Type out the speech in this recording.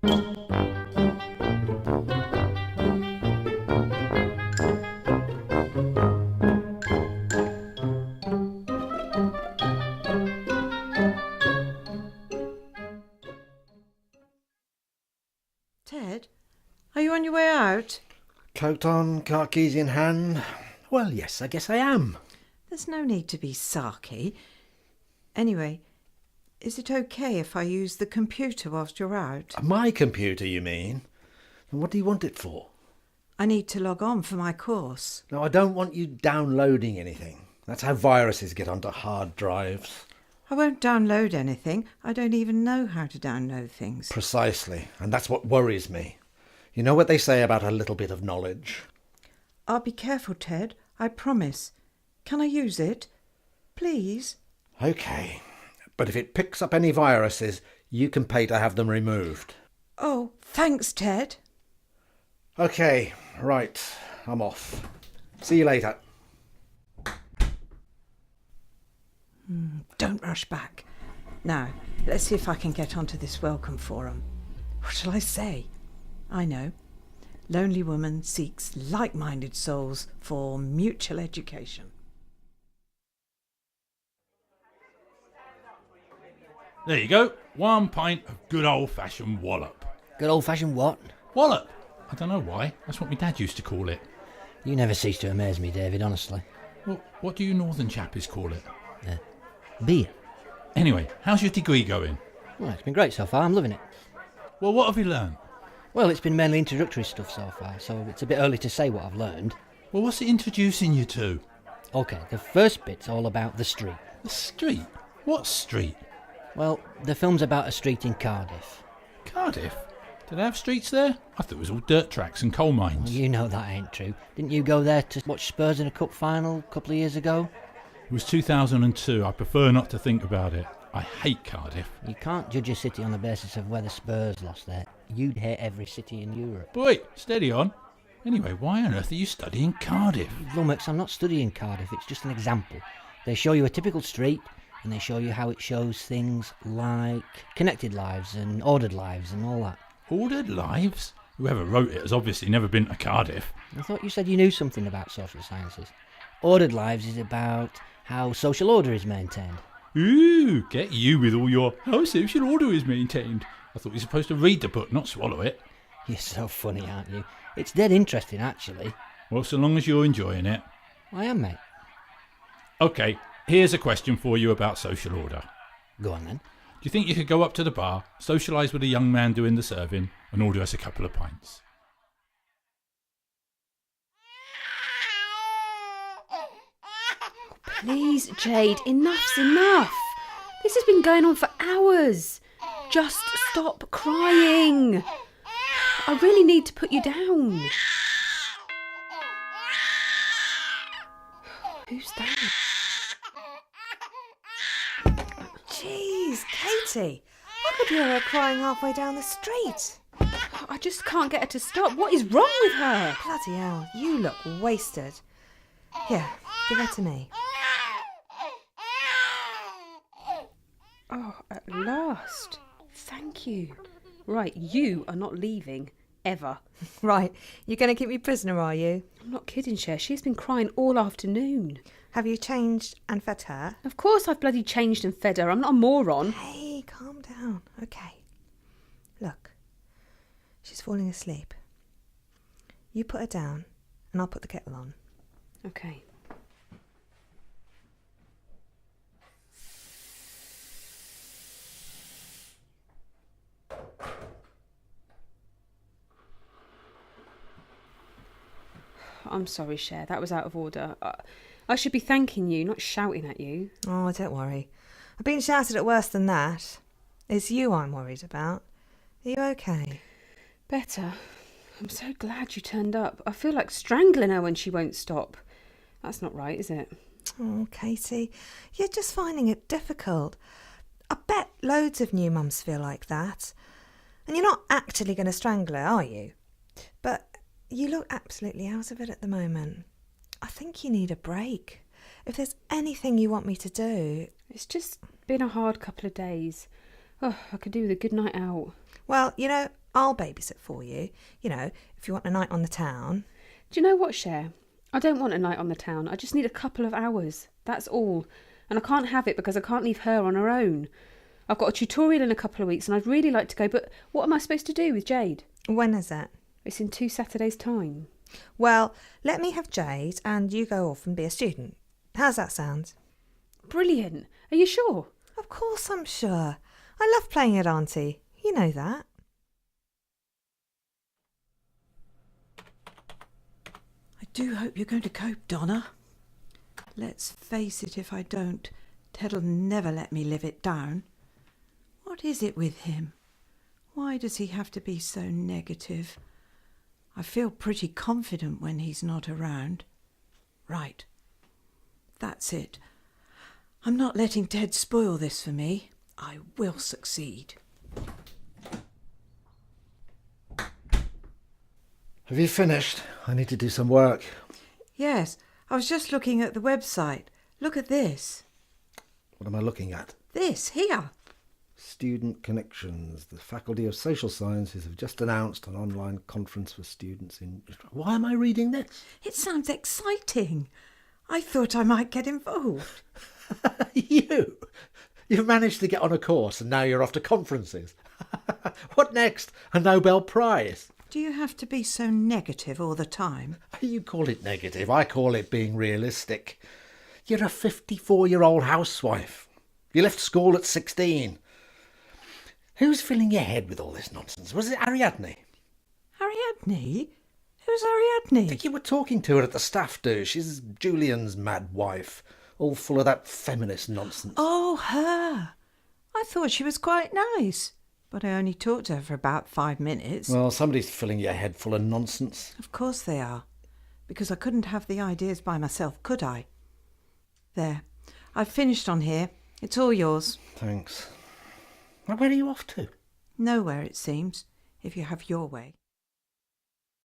Ted, are you on your way out? Coat on, car keys in hand. Well, yes, I guess I am. There's no need to be sarky. Anyway, is it okay if I use the computer whilst you're out? My computer, you mean? And what do you want it for? I need to log on for my course. No, I don't want you downloading anything. That's how viruses get onto hard drives. I won't download anything. I don't even know how to download things. Precisely, and that's what worries me. You know what they say about a little bit of knowledge? I'll be careful, Ted. I promise. Can I use it? Please? OK, but if it picks up any viruses, you can pay to have them removed. Oh, thanks, Ted. OK, right, I'm off. See you later. Don't rush back. Now, let's see if I can get onto this welcome forum. What shall I say? I know. Lonely woman seeks like-minded souls for mutual education. There you go. 1 pint of good old-fashioned wallop. Good old-fashioned what? Wallop! I don't know why. That's what my dad used to call it. You never cease to amaze me, David, honestly. Well, what do you northern chappies call it? Beer. Anyway, how's your degree going? Well, it's been great so far. I'm loving it. Well, what have you learned? Well, it's been mainly introductory stuff so far, so it's a bit early to say what I've learned. Well, what's it introducing you to? OK, the first bit's all about the street. The street? What street? Well, the film's about a street in Cardiff. Cardiff? Do they have streets there? I thought it was all dirt tracks and coal mines. Well, you know that ain't true. Didn't you go there to watch Spurs in a cup final a couple of years ago? It was 2002. I prefer not to think about it. I hate Cardiff. You can't judge a city on the basis of whether Spurs lost there. You'd hate every city in Europe. But wait, steady on. Anyway, why on earth are you studying Cardiff? Lummox, I'm not studying Cardiff, it's just an example. They show you a typical street, and they show you how it shows things like connected lives and ordered lives and all that. Ordered lives? Whoever wrote it has obviously never been to Cardiff. I thought you said you knew something about social sciences. Ordered lives is about how social order is maintained. Ooh, get you with all your how social order is maintained. I thought you were supposed to read the book, not swallow it. You're so funny, aren't you? It's dead interesting, actually. Well, so long as you're enjoying it. I am, mate. OK, here's a question for you about social order. Go on, then. Do you think you could go up to the bar, socialise with a young man doing the serving, and order us a couple of pints? Please, Jade, enough's enough. This has been going on for hours. Just stop crying. I really need to put you down. Who's that? Jeez, Katie. I could hear her crying halfway down the street. I just can't get her to stop. What is wrong with her? Bloody hell, you look wasted. Here, give her to me. Oh, at last. Thank you. Right, you are not leaving. Ever. Right, you're going to keep me prisoner, are you? I'm not kidding, Cher. She's been crying all afternoon. Have you changed and fed her? Of course I've bloody changed and fed her. I'm not a moron. Hey, calm down. Okay. Look, she's falling asleep. You put her down and I'll put the kettle on. Okay. I'm sorry, Cher. That was out of order. I should be thanking you, not shouting at you. Oh, don't worry. I've been shouted at worse than that. It's you I'm worried about. Are you okay? Better. I'm so glad you turned up. I feel like strangling her when she won't stop. That's not right, is it? Oh, Katie, you're just finding it difficult. I bet loads of new mums feel like that. And you're not actually going to strangle her, are you? But you look absolutely out of it at the moment. I think you need a break. If there's anything you want me to do... It's just been a hard couple of days. Oh, I could do with a good night out. Well, I'll babysit for you. If you want a night on the town. Do you know what, Cher? I don't want a night on the town. I just need a couple of hours. That's all. And I can't have it because I can't leave her on her own. I've got a tutorial in a couple of weeks and I'd really like to go, but what am I supposed to do with Jade? When is it? It's in 2 Saturdays' time. Well, let me have Jade and you go off and be a student. How's that sound? Brilliant. Are you sure? Of course I'm sure. I love playing at Auntie. You know that. I do hope you're going to cope, Donna. Let's face it, if I don't, Ted'll never let me live it down. What is it with him? Why does he have to be so negative? I feel pretty confident when he's not around. Right. That's it. I'm not letting Ted spoil this for me. I will succeed. Have you finished? I need to do some work. Yes, I was just looking at the website. Look at this. What am I looking at? This, here. Student Connections. The Faculty of Social Sciences have just announced an online conference for students in... Why am I reading this? It sounds exciting. I thought I might get involved. You've managed to get on a course and now you're off to conferences. What next? A Nobel Prize? Do you have to be so negative all the time? You call it negative, I call it being realistic. You're a 54-year-old housewife. You left school at 16. Who's filling your head with all this nonsense? Was it Ariadne? Ariadne? Who's I Ariadne? think you were talking to her at the staff do. She's Julian's mad wife, all full of that feminist nonsense. Oh, her. I thought she was quite nice, but I only talked to her for about 5 minutes. Well, somebody's filling your head full of nonsense. Of course they are, because I couldn't have the ideas by myself, could I? There, I've finished on here. It's all yours. Thanks. Well, where are you off to? Nowhere, it seems, if you have your way.